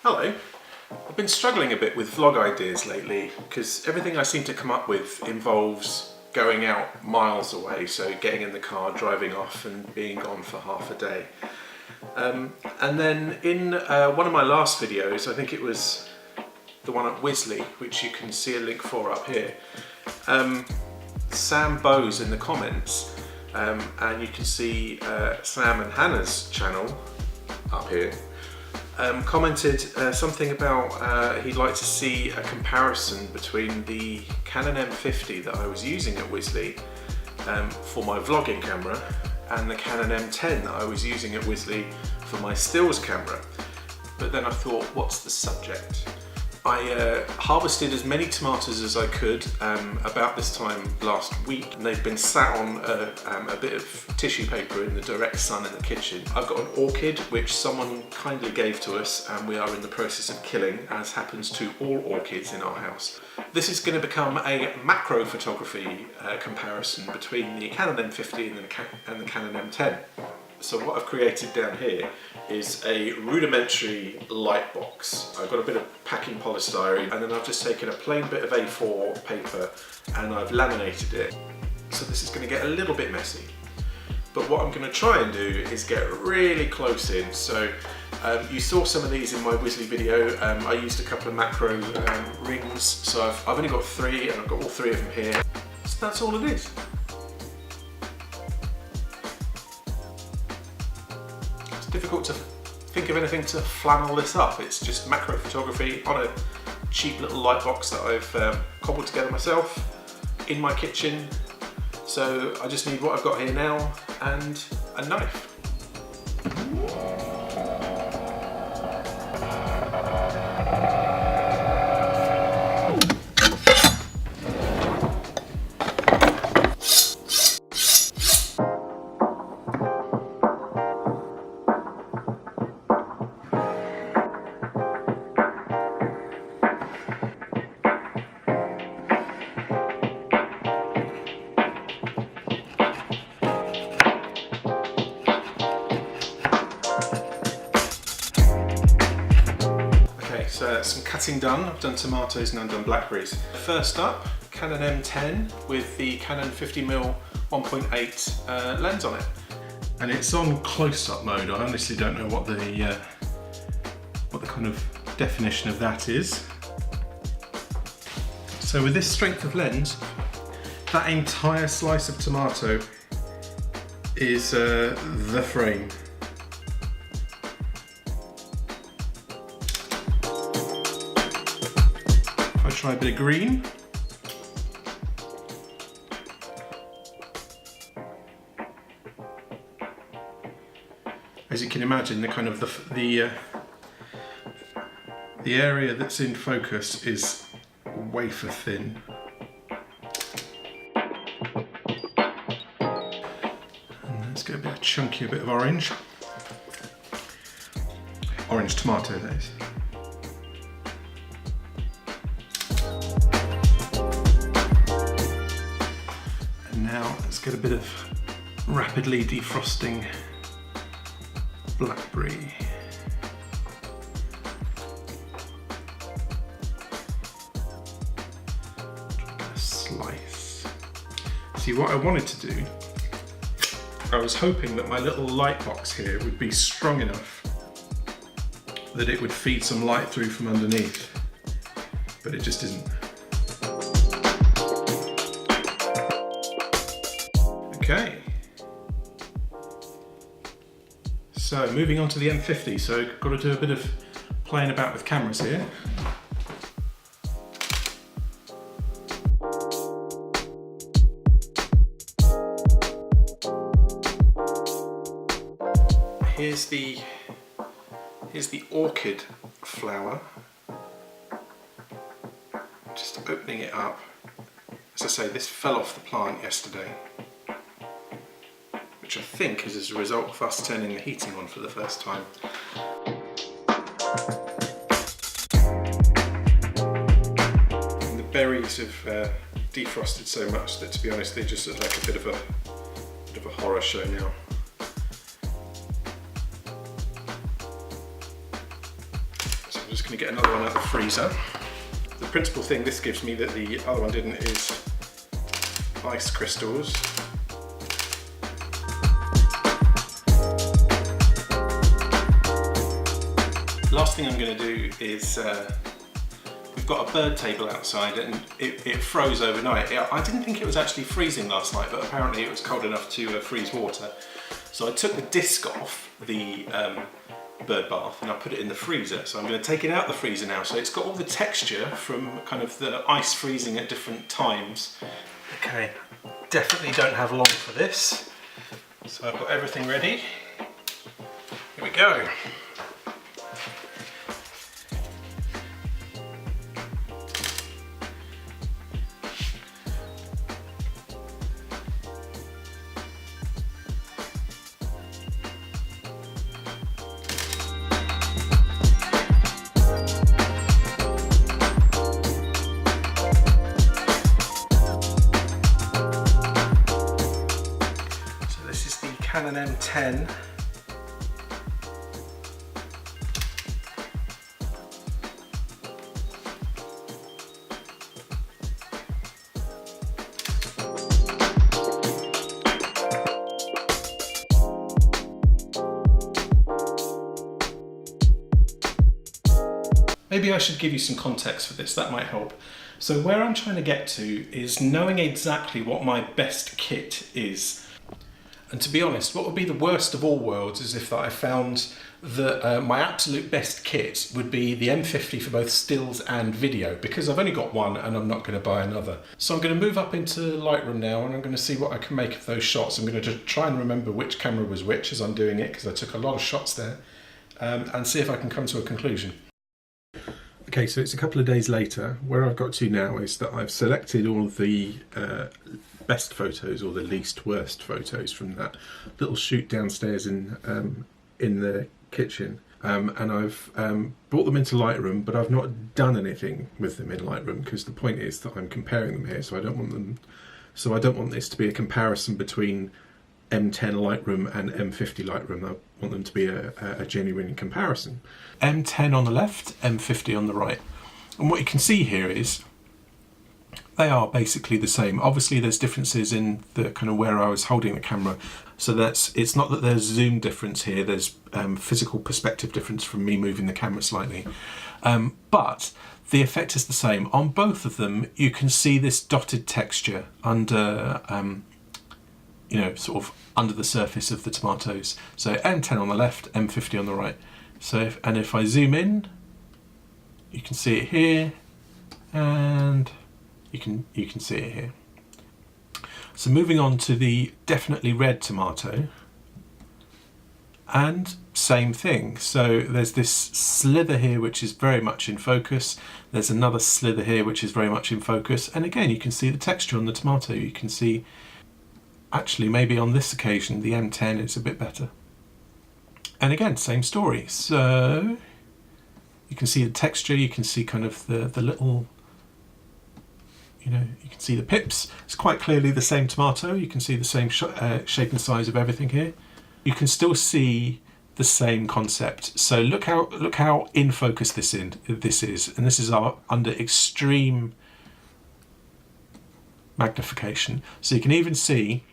Hello. I've been struggling a bit with vlog ideas lately because everything I seem to come up with involves going out miles away, so getting in the car, driving off and being gone for half a day. And then in one of my last videos, I think it was the one at Wisley, which you can see a link for up here, Sam Bowes in the comments, and you can see Sam and Hannah's channel up here, commented something about he'd like to see a comparison between the Canon M50 that I was using at Wisley for my vlogging camera and the Canon M10 that I was using at Wisley for my stills camera. But then I thought, what's the subject? I harvested as many tomatoes as I could about this time last week, and they've been sat on a bit of tissue paper in the direct sun in the kitchen. I've got an orchid which someone kindly gave to us, and we are in the process of killing, as happens to all orchids in our house. This is going to become a macro photography comparison between the Canon M50 and the Canon M10. So what I've created down here is a rudimentary light box. I've got a bit of packing polystyrene, and then I've just taken a plain bit of A4 paper and I've laminated it. So this is going to get a little bit messy. But what I'm going to try and do is get really close in. So you saw some of these in my Wisley video. I used a couple of macro rings, so I've only got 3, and I've got all 3 of them here. So that's all it is. Difficult to think of anything to flannel this up. It's just macro photography on a cheap little light box that I've cobbled together myself in my kitchen. So I just need what I've got here now and a knife. So that's some cutting done. I've done tomatoes and I've done blackberries. First up, Canon M10 with the Canon 50mm 1.8 lens on it. And it's on close-up mode. I honestly don't know what the kind of definition of that is. So with this strength of lens, that entire slice of tomato is the frame. Try a bit of green. As you can imagine, the kind of the area that's in focus is wafer thin. And let's get a bit of chunky, bit of orange. Orange tomato, that is. Now let's get a bit of rapidly defrosting blackberry. Get a slice. See, what I wanted to do, I was hoping that my little light box here would be strong enough that it would feed some light through from underneath, but it just isn't. Okay, so moving on to the M50, so got to do a bit of playing about with cameras here. Here's the orchid flower, just opening it up. As I say, this fell off the plant yesterday, which I think is as a result of us turning the heating on for the first time. And the berries have defrosted so much that, to be honest, they just look like a bit of a horror show now. just going to get another one out of the freezer. The principal thing this gives me that the other one didn't is ice crystals. Last thing I'm going to do is, we've got a bird table outside and it froze overnight. I didn't think it was actually freezing last night, but apparently it was cold enough to freeze water. So I took the disc off the bird bath and I put it in the freezer. So I'm going to take it out the freezer now. So it's got all the texture from kind of the ice freezing at different times. Okay, definitely don't have long for this. So I've got everything ready. Here we go. Canon M10. Maybe I should give you some context for this, that might help. So where I'm trying to get to is knowing exactly what my best kit is. And to be honest, what would be the worst of all worlds is if I found that my absolute best kit would be the M50 for both stills and video, because I've only got one and I'm not going to buy another. So I'm going to move up into Lightroom now and I'm going to see what I can make of those shots. I'm going to just try and remember which camera was which as I'm doing it, because I took a lot of shots there, and see if I can come to a conclusion. Okay, so it's a couple of days later. Where I've got to now is that I've selected all of the best photos or the least worst photos from that little shoot downstairs in the kitchen, and I've brought them into Lightroom, but I've not done anything with them in Lightroom because the point is that I'm comparing them here, so I don't want this to be a comparison between M10 Lightroom and M50 Lightroom. I want them to be a genuine comparison. M10 on the left, M50 on the right, and what you can see here is they are basically the same. Obviously there's differences in the kind of where I was holding the camera, so it's not that there's zoom difference here, there's physical perspective difference from me moving the camera slightly, but the effect is the same. On both of them you can see this dotted texture under you know, sort of under the surface of the tomatoes. So M10 on the left, M50 on the right. So if I zoom in, you can see it here, and you can see it here. So moving on to the definitely red tomato, and same thing. So there's this slither here which is very much in focus. There's another slither here which is very much in focus, and again you can see the texture on the tomato. You can see, actually maybe on this occasion the M10 is a bit better. And again, same story. So you can see the texture, you can see kind of the little, you know, you can see the pips. It's quite clearly the same tomato. You can see the same shape and size of everything here. You can still see the same concept. So look how in focus this is, and this is under extreme magnification. So you can even see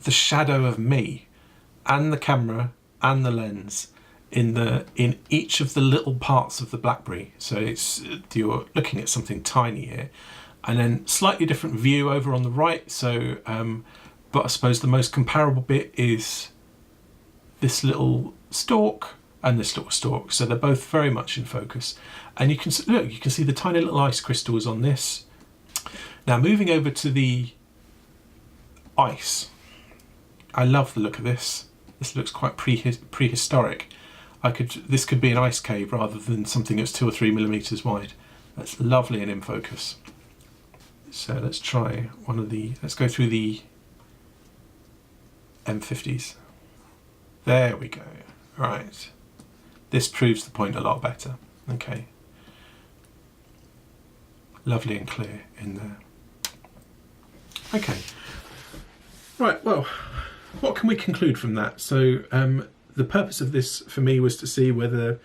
the shadow of me and the camera and the lens in each of the little parts of the BlackBerry. So you're looking at something tiny here, and then slightly different view over on the right. So but I suppose the most comparable bit is this little stalk and this little stalk. So they're both very much in focus, and you can see the tiny little ice crystals on this. Now moving over to the ice, I love the look of this. This looks quite prehistoric. This could be an ice cave rather than something that's 2 or 3 millimeters wide. That's lovely and in focus. So let's try let's go through the M50s. There we go. Right. This proves the point a lot better. Okay. Lovely and clear in there. Okay. Right, well, what can we conclude from that? So the purpose of this for me was to see whether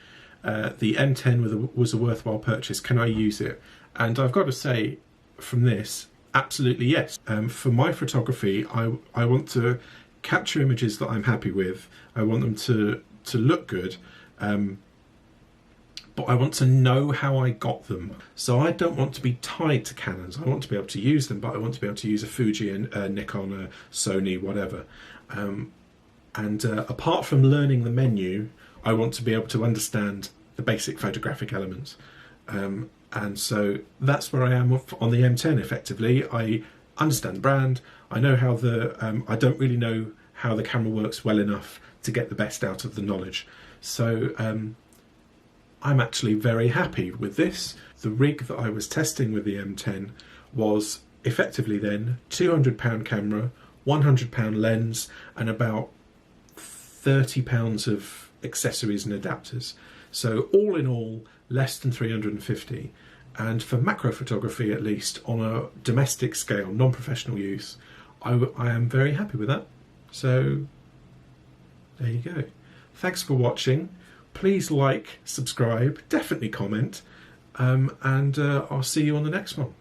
the M10 was a worthwhile purchase. Can I use it? And I've got to say, from this, absolutely yes. For my photography, I want to capture images that I'm happy with. I want them to look good, but I want to know how I got them. So I don't want to be tied to Canons. I want to be able to use them, but I want to be able to use a Fuji, a Nikon, a Sony, whatever. Apart from learning the menu, I want to be able to understand the basic photographic elements. And so that's where I am on the M10 effectively. I understand the brand. I know how I don't really know how the camera works well enough to get the best out of the knowledge. So I'm actually very happy with this. The rig that I was testing with the M10 was effectively then £200 camera, £100 lens, and about £30 of accessories and adapters. So all in all, less than 350. And for macro photography, at least on a domestic scale, non-professional use, I am very happy with that. So there you go. Thanks for watching. Please like, subscribe, definitely comment, and I'll see you on the next one.